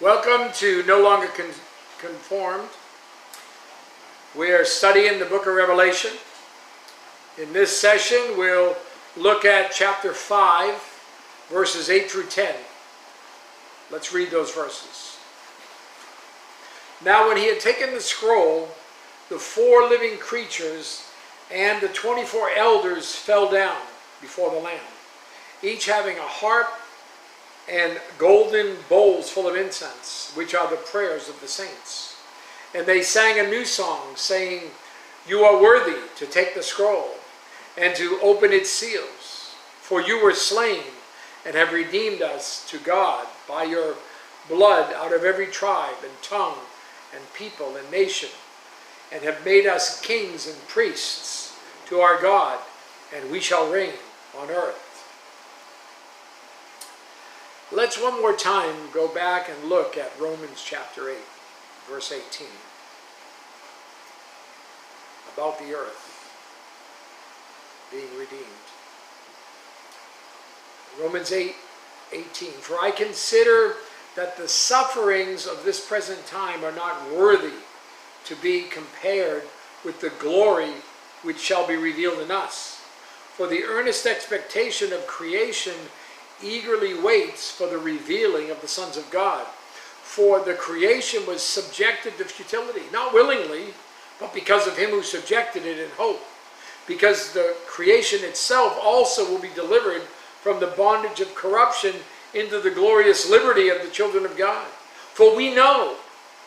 Welcome to No Longer Conformed. We are studying the book of Revelation. In this session, we'll look at chapter 5, verses 8 through 10. Let's read those verses. Now when he had taken the scroll, the 4 living creatures and the 24 elders fell down before the Lamb, each having a harp and golden bowls full of incense, which are the prayers of the saints. And they sang a new song, saying, "You are worthy to take the scroll and to open its seals. For you were slain and have redeemed us to God by your blood out of every tribe and tongue and people and nation, and have made us kings and priests to our God, and we shall reign on earth." Let's one more time go back and look at Romans chapter 8, verse 18. About the earth being redeemed. Romans 8:18. For I consider that the sufferings of this present time are not worthy to be compared with the glory which shall be revealed in us. For the earnest expectation of creation eagerly waits for the revealing of the sons of God. For the creation was subjected to futility, not willingly, but because of him who subjected it in hope. Because the creation itself also will be delivered from the bondage of corruption into the glorious liberty of the children of God. For we know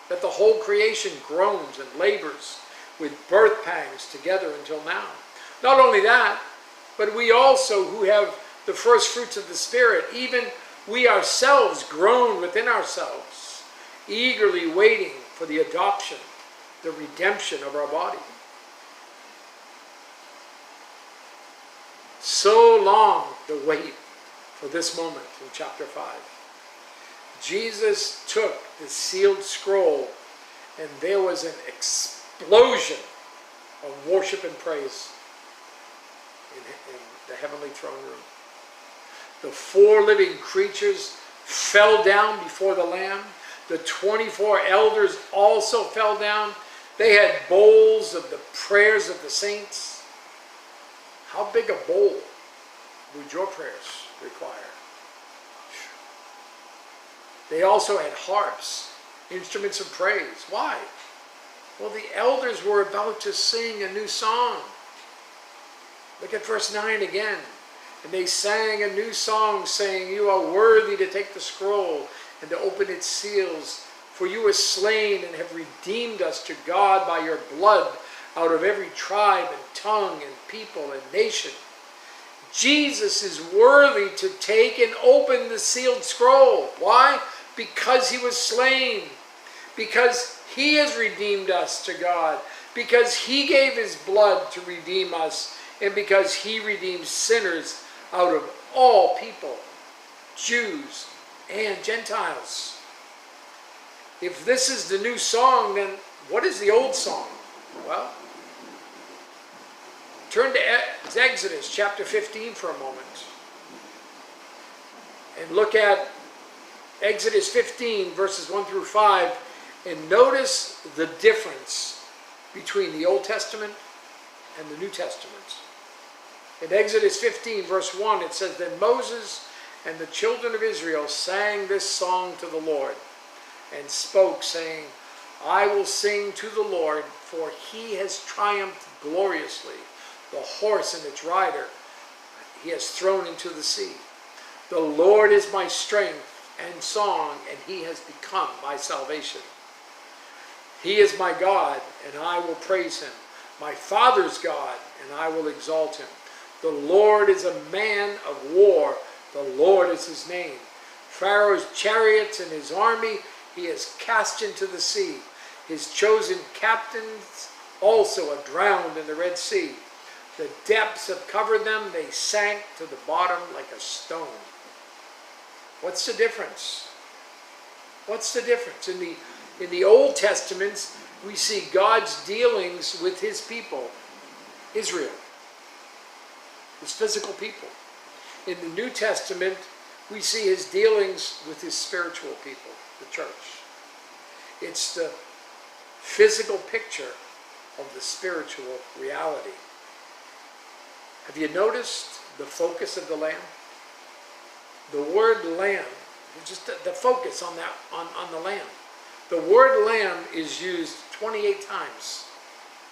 that the whole creation groans and labors with birth pangs together until now. Not only that, but we also who have the first fruits of the Spirit, even we ourselves groan within ourselves, eagerly waiting for the adoption, the redemption of our body. So long the wait for this moment in chapter 5. Jesus took the sealed scroll, and there was an explosion of worship and praise in the heavenly throne room. The 4 living creatures fell down before the Lamb. The 24 elders also fell down. They had bowls of the prayers of the saints. How big a bowl would your prayers require? They also had harps, instruments of praise. Why? Well, the elders were about to sing a new song. Look at verse 9 again. And they sang a new song, saying, "You are worthy to take the scroll and to open its seals. For you were slain and have redeemed us to God by your blood out of every tribe and tongue and people and nation." Jesus is worthy to take and open the sealed scroll. Why? Because he was slain. Because he has redeemed us to God. Because he gave his blood to redeem us. And because he redeems sinners out of all people, Jews and Gentiles. If this is the new song, then what is the old song? Well, turn to Exodus chapter 15 for a moment. And look at Exodus 15 verses 1 through 5 and notice the difference between the Old Testament and the New Testament. In Exodus 15, verse 1, it says, "Then Moses and the children of Israel sang this song to the Lord, and spoke, saying, I will sing to the Lord, for he has triumphed gloriously. The horse and its rider he has thrown into the sea. The Lord is my strength and song, and he has become my salvation. He is my God, and I will praise him, my father's God, and I will exalt him. The Lord is a man of war. The Lord is his name. Pharaoh's chariots and his army he has cast into the sea. His chosen captains also are drowned in the Red Sea. The depths have covered them. They sank to the bottom like a stone." What's the difference? What's the difference? In the Old Testament, we see God's dealings with his people, Israel, his physical people. In the New Testament, we see his dealings with his spiritual people, the church. It's the physical picture of the spiritual reality. Have you noticed the focus of the Lamb? The word Lamb, just the focus on that, on the Lamb. The word Lamb is used 28 times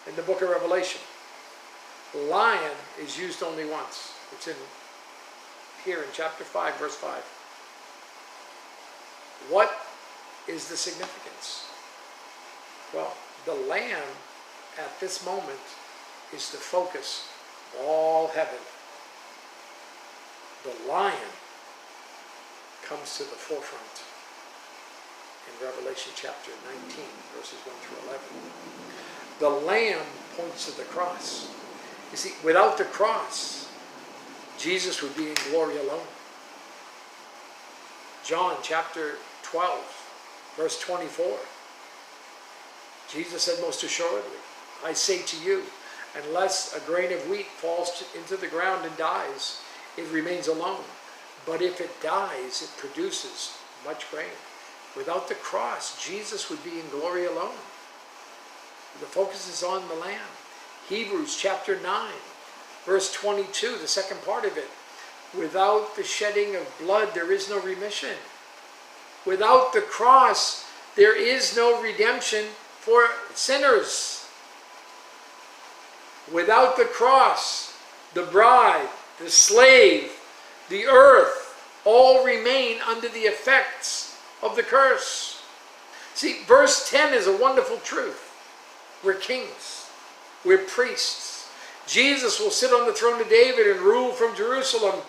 in the book of Revelation. Lion is used only once. It's in here in chapter 5, verse 5. What is the significance? Well, the Lamb at this moment is the focus of all heaven. The Lion comes to the forefront in Revelation chapter 19, verses 1 through 11. The Lamb points to the cross. You see, without the cross, Jesus would be in glory alone. John chapter 12, verse 24. Jesus said, most assuredly, I say to you, unless a grain of wheat falls into the ground and dies, it remains alone. But if it dies, it produces much grain. Without the cross, Jesus would be in glory alone. The focus is on the Lamb. Hebrews chapter 9, verse 22, the second part of it. Without the shedding of blood, there is no remission. Without the cross, there is no redemption for sinners. Without the cross, the bride, the slave, the earth, all remain under the effects of the curse. See, verse 10 is a wonderful truth. We're kings. We're priests. Jesus will sit on the throne of David and rule from Jerusalem.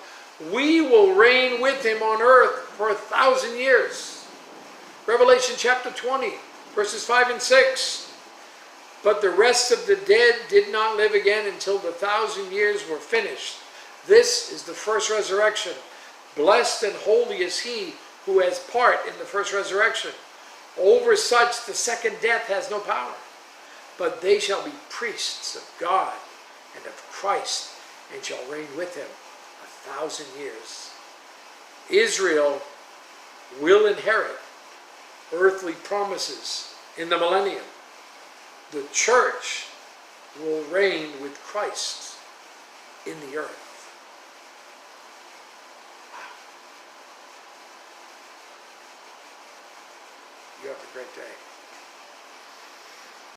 We will reign with him on earth for 1,000 years. Revelation chapter 20, verses 5 and 6. But the rest of the dead did not live again until the 1,000 years were finished. This is the first resurrection. Blessed and holy is he who has part in the first resurrection. Over such the second death has no power. But they shall be priests of God and of Christ, and shall reign with him 1,000 years. Israel will inherit earthly promises in the millennium. The church will reign with Christ in the earth. Wow. You have a great day.